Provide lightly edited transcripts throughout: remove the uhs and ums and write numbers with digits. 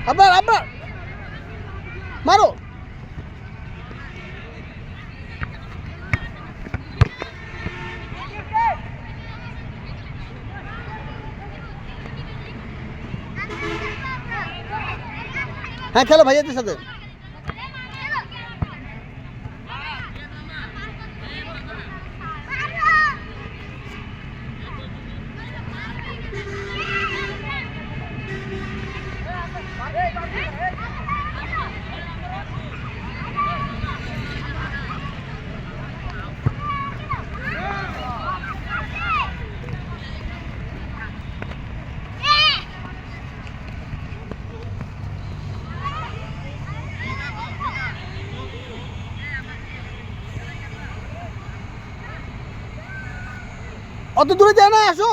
আপনার মারো। হ্যাঁ খেলো ভাইয়াদের সাথে। অত দূরে যায় না, আসো।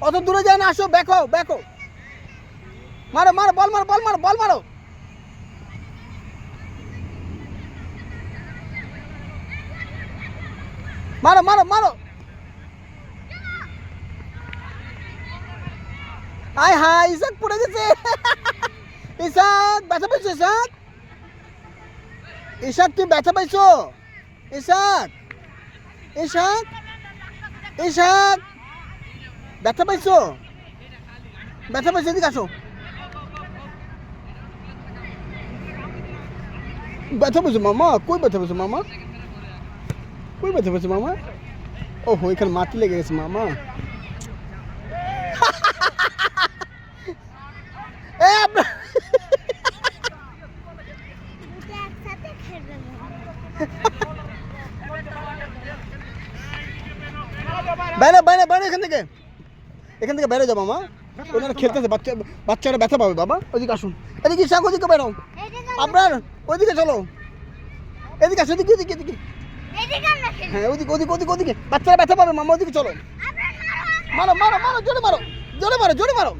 অত দূরে যায় না, আসো। ব্যাকো মারো বল মারো মারো। আয় হায়, ইসাক পড়ে গেছে। ইসাক ব্যথা পাইছো? ইসাক তুই ব্যথা পাইছো? ইসাক ব্যথা পাইছো? এদিকে আসো। ব্যথা পাইছো মামা? কই ব্যথা পাইছো মামা? ওহো, এখানে মাটি লেগে গেছে মামা। বাইরে এখান থেকে বাইরে যাও মামা। ওনারা খেলতেছে, বাচ্চারা ব্যথা পাবে বাবা। ওইদিকে আসুন, এদিকে শাক, ওদিকে বেরো। আপনার ওইদিকে চলো, এদিকে আসো, এদিকে। হ্যাঁ ওদিকে বাচ্চারা ব্যথা পাবে মামা, ওদিকে চলো। মারো জোরে মারো।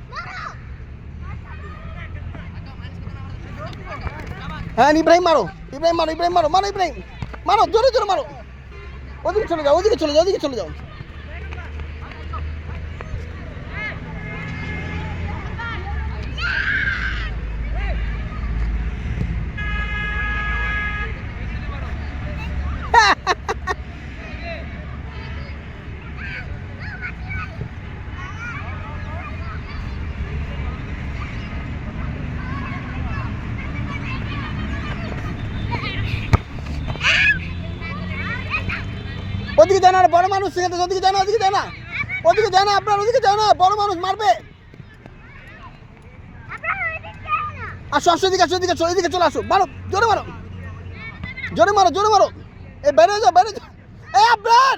হ্যাঁ ইব্রাহিম মারো জোরে মারো। ওদিকে চলে যাও। ওদিকে যায় না, বড় মানুষ সেখানে। ওদিকে যায় না, আপনার ওদিকে যায় না, বড় মানুষ মারবে। আসো এদিকে চলে আসো। মারো জোরে মারো। এই বাইরে যাও। এই আপনার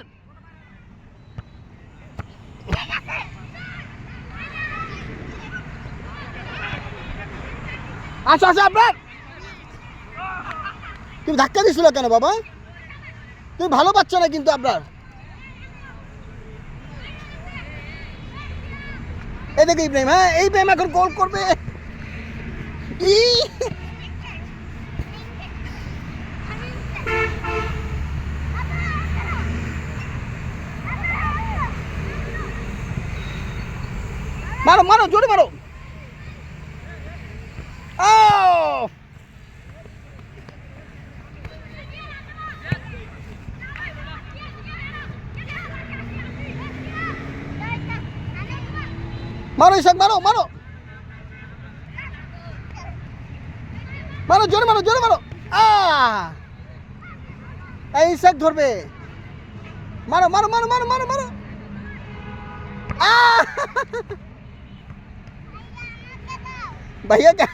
আসো আপনার। তুমি ধাক্কা দিছিল কেন বাবা? তুমি ভালো পাচ্ছ না কিন্তু আপনার। এই দেখো ইব্রাহিম, হ্যাঁ ইব্রাহিম এখন গোল করবে। ই মারো মারো জোরে মারো ও মারো ইসাক মারো মারো মারো জোরে মারো এই ইসাক ধরবে মারো মারো মারো মারো মারো মারো भैया क्या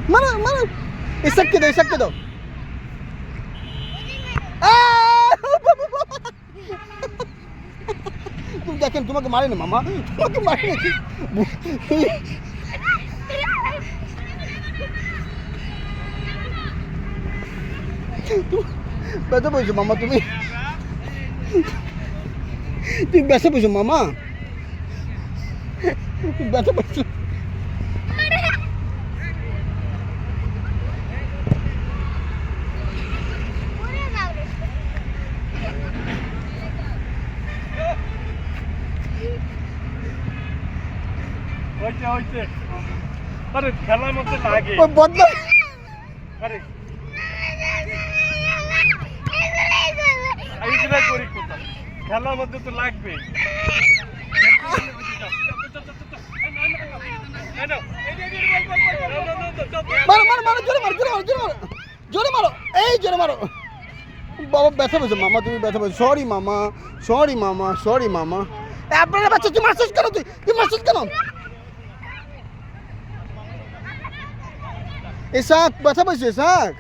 मारो मारो इसक के दो तुम देखें तुम्हें मारे ना मामा तुम्हें मारे ना ব্যথা পেয়েছো মামা তুমি ব্যথা পেয়েছো মামা ব্যথা পেয়েছো আরে খেলার মধ্যে লাগে বদলা আরে খেলার মধ্যে তো লাগবে মারো মারো মারো জোরে মারো এই জোরে মারো বাবা ব্যথা পেয়েছো মামা তুমি ব্যথা পেয়েছো সরি মামা আপনারা বাচ্চা তুই মারছিস কেন তুই মারছিস কেন ইসাক ব্যথা পেয়েছো ইসাক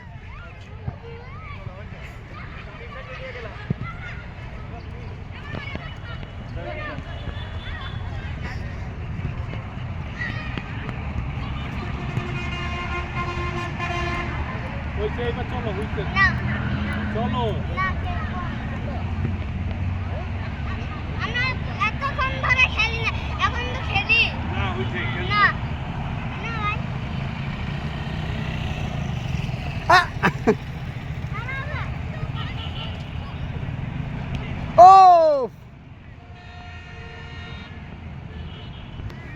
চলো চলো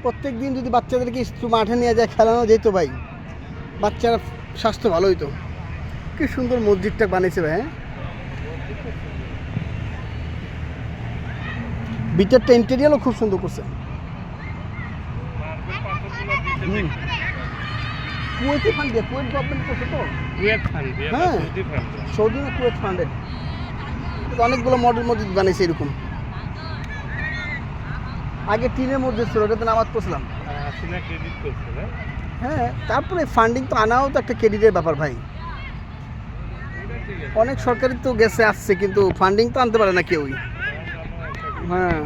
প্রত্যেক দিন যদি বাচ্চাদেরকে মাঠে নিয়ে যায় খেলানো যেত ভাই বাচ্চারা স্বাস্থ্য ভালো হইতো কি সুন্দর মসজিদটা বানিয়েছে ভাই ভিতরটা ইন্টেরিয়ারও খুব সুন্দর করছে কুয়েতি ফান্ড দিয়ে কুয়েত গভর্নমেন্ট করছে তো হ্যাঁ সৌদি না কুয়েত ফান্ডেড অনেকগুলো মডেল মসজিদ বানিয়েছে এরকম আগে টিনের মসজিদ ছিল ওটাতে নামাজ পড়ছিলাম হ্যাঁ তারপরে ফান্ডিং তো আনাও তো একটা ক্রেডিটের ব্যাপার ভাই অনেক সরকারি তো গেছে আসছে কিন্তু ফান্ডিং তো আনতে পারে না কেউই হ্যাঁ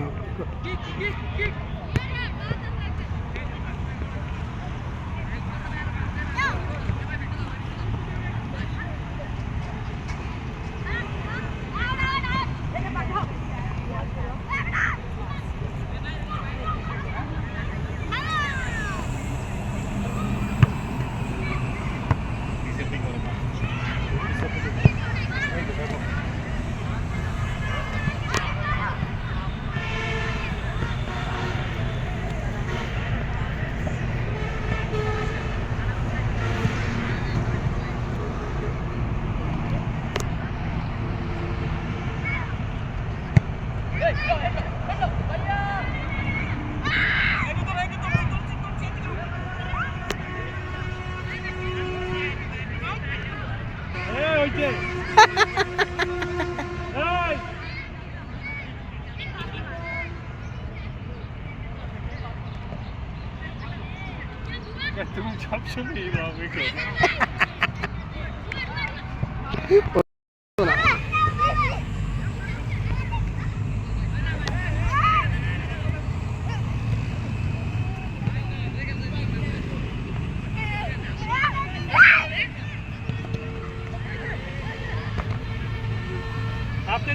তুমি সবসময় এইভাবে করো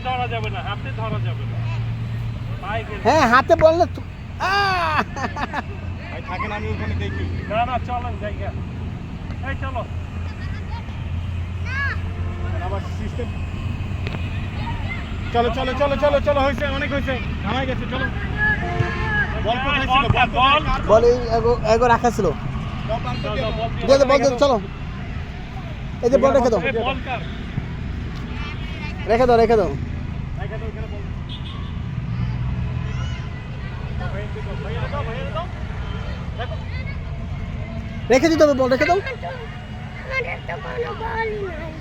ধরা যাবে না, হাতে ধরা যাবে না। পায়ে গেলে। হ্যাঁ হাতে বললে তো- আহ! ভাই থাকেন আমি ওখানে দেখি। না না চলেন জায়গা। এই চলো। আবার সিস্টেম চলো চলো চলো চলো চলো হয়েছে অনেক হয়েছে থামাই গেছে চলো বল কোথায় ছিল বল বল। বল এই এগো রাখা ছিল চল, চল, বল দিয়ে দিয়ে দে, বল দিয়ে দে, চলো এই যে বল রেখে দাও এই বল কার? রেখে দাও রেখে দাও রেখে দাও, এখানে বল। ভাইয়া দাও, ভাইয়া দাও। দেখো। রেখে দিতে হবে বল রেখে দাও আমাদের তো কোনো বলই নাই